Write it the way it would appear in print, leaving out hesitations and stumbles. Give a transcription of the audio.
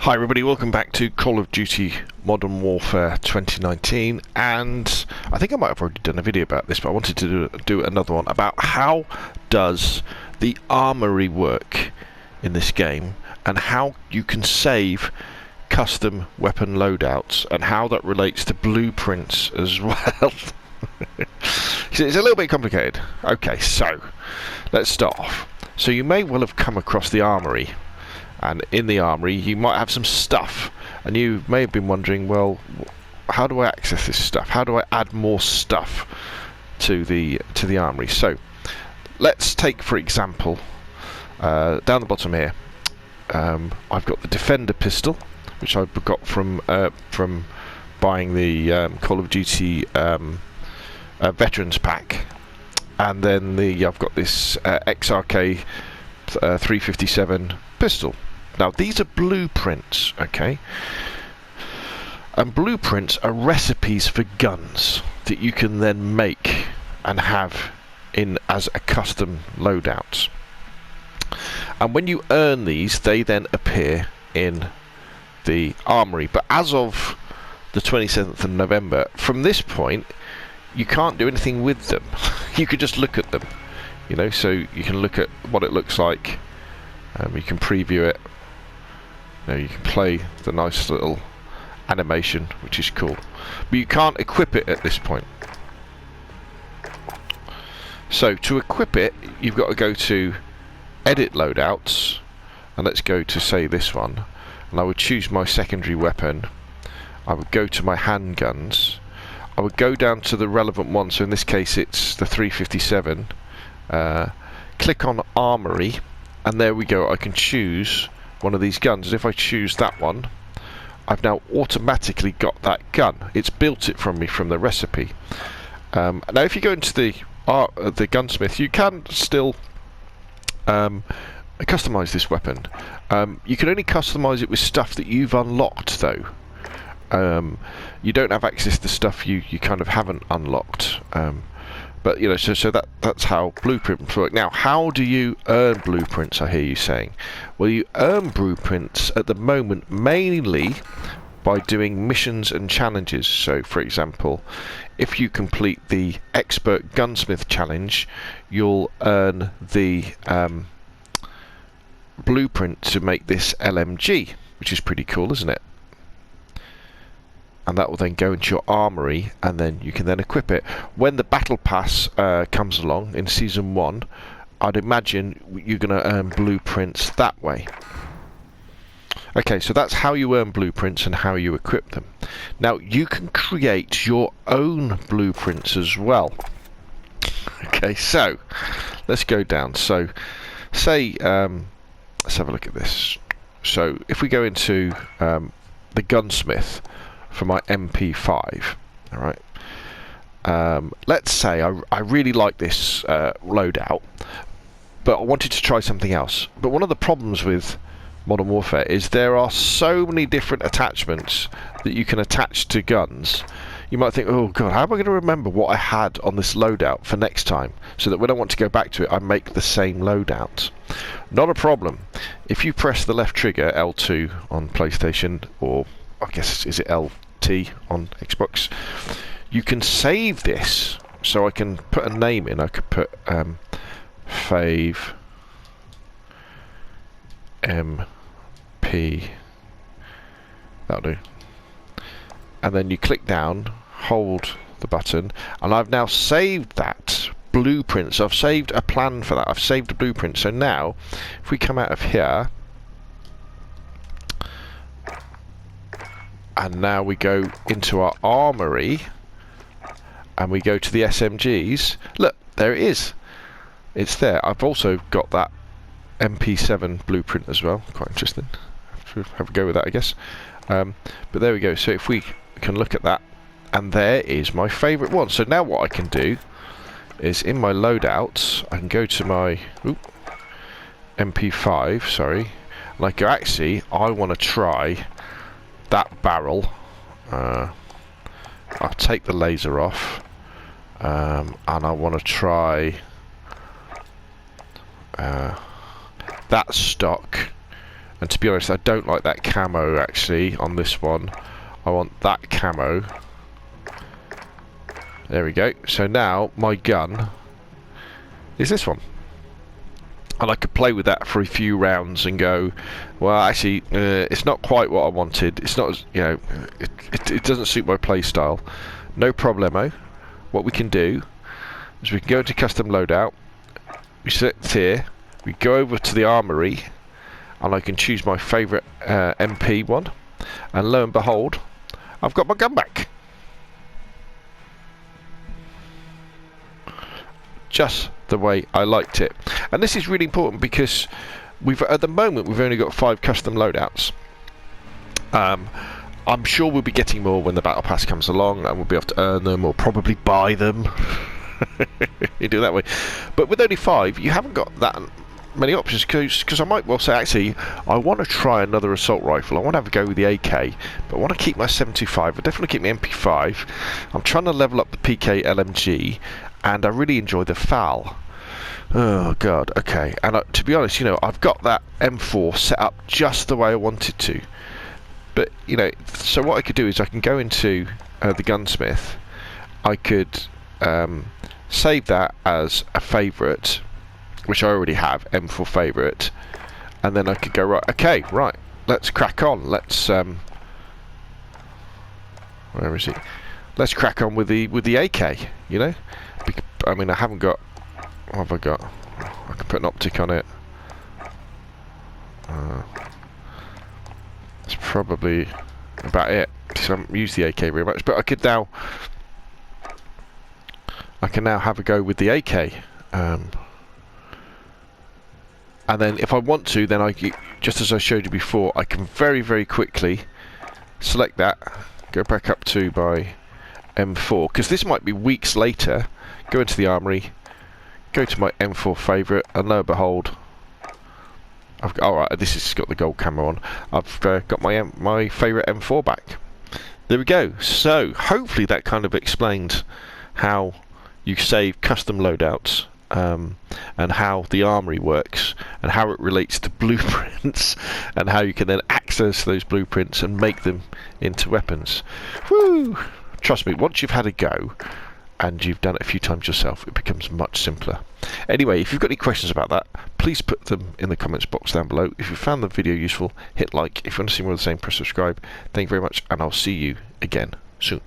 Hi everybody, welcome back to Call of Duty Modern Warfare 2019, and I think I might have already done a video about this, but I wanted to do another one about how does the Armory work in this game and how you can save custom weapon loadouts and how that relates to blueprints as well. It's a little bit complicated. Okay, so let's start off. So you may well have come across the Armory. And in the Armory you might have some stuff, and you may have been wondering, well, how do I access this stuff? How do I add more stuff to the Armory? So let's take, for example, down the bottom here, I've got the Defender pistol, which I've got from buying the Call of Duty Veterans Pack, and then I've got this XRK 357 pistol. Now these are blueprints, okay? And blueprints are recipes for guns that you can then make and have in as a custom loadout. And when you earn these, they then appear in the Armory. But as of the 27th of November, from this point, you can't do anything with them. You can just look at them, you know, so you can look at what it looks like. You can preview it. You know, you can play the nice little animation, which is cool, but you can't equip it at this point. So to equip it, you've got to go to Edit Loadouts, and let's go to, say, this one, and I would choose my secondary weapon. I would go to my handguns. I would go down to the relevant one, so in this case it's the 357. Click on Armory, and there we go. I can choose one of these guns, and if I choose that one, I've now automatically got that gun. It's built it from me from the recipe. Now if you go into the gunsmith, you can still customize this weapon. You can only customize it with stuff that you've unlocked, though. You don't have access to stuff you kind of haven't unlocked. But you know, so that's how blueprints work. Now, how do you earn blueprints, I hear you saying? Well, you earn blueprints at the moment mainly by doing missions and challenges. So, for example, if you complete the Expert Gunsmith challenge, you'll earn the blueprint to make this LMG, which is pretty cool, isn't it? And that will then go into your Armory, and then you can then equip it. When the Battle Pass comes along in Season 1, I'd imagine you're going to earn blueprints that way. Okay, so that's how you earn blueprints and how you equip them. Now, you can create your own blueprints as well. Okay, so let's go down. So, say, let's have a look at this. So, if we go into the Gunsmith, for my MP5, alright, let's say I really like this loadout, but I wanted to try something else. But one of the problems with Modern Warfare is there are so many different attachments that you can attach to guns. You might think, oh god, how am I going to remember what I had on this loadout for next time, so that when I want to go back to it I make the same loadout? Not a problem. If you press the left trigger, L2 on PlayStation, or I guess, is it LT on Xbox? You can save this, so I can put a name in. I could put Fave MP. That'll do. And then you click down, hold the button, and I've now saved that blueprint. So I've saved a plan for that. I've saved a blueprint. So now, if we come out of here, and now we go into our Armory, and we go to the SMGs. Look, there it is. It's there. I've also got that MP7 blueprint as well. Quite interesting. Have a go with that, I guess. But there we go. So if we can look at that, and there is my favourite one. So now what I can do is, in my loadouts, I can go to my MP5, sorry, and I go, actually, I want to try that barrel. I'll take the laser off, and I want to try that stock, And to be honest, I don't like that camo actually on this one. I want that camo. There we go. So now my gun is this one. And I could play with that for a few rounds and go, well, actually, it's not quite what I wanted. It's not, as, you know, it doesn't suit my play style. No problemo. What we can do is we can go into custom loadout. We select here. We go over to the Armory, and I can choose my favourite MP one. And lo and behold, I've got my gun back. Just the way I liked it. And this is really important because at the moment we've only got 5 custom loadouts. I'm sure we'll be getting more when the battle pass comes along, and we'll be able to earn them or probably buy them. You do it that way. But with only 5, you haven't got that many options, because I might well say, actually, I want to try another assault rifle. I want to have a go with the AK, but I want to keep my 725. I definitely keep my MP5. I'm trying to level up the PK LMG, and I really enjoy the FAL. Oh god, okay. And to be honest, you know, I've got that M4 set up just the way I wanted to. But, you know, so what I could do is I can go into the gunsmith. I could save that as a favourite, which I already have, M4 favourite. And then I could go, right, okay, right, let's crack on. Let's, where is it? Let's crack on with the AK, you know? I mean, I haven't got, what have I got? I can put an optic on it. That's probably about it, because I haven't used the AK very much. But I can now have a go with the AK. And then if I want to, then just as I showed you before, I can very, very quickly select that, go back up to my M4, because this might be weeks later. Go into the Armory, go to my M4 favourite, and lo and behold, alright, this has got the gold camo on. I've got my favourite M4 back. There we go. So hopefully that kind of explained how you save custom loadouts, and how the Armory works, and how it relates to blueprints, and how you can then access those blueprints and make them into weapons. Woo! Trust me, once you've had a go and you've done it a few times yourself, it becomes much simpler. Anyway, if you've got any questions about that, please put them in the comments box down below. If you found the video useful, hit like. If you want to see more of the same, press subscribe. Thank you very much, and I'll see you again soon.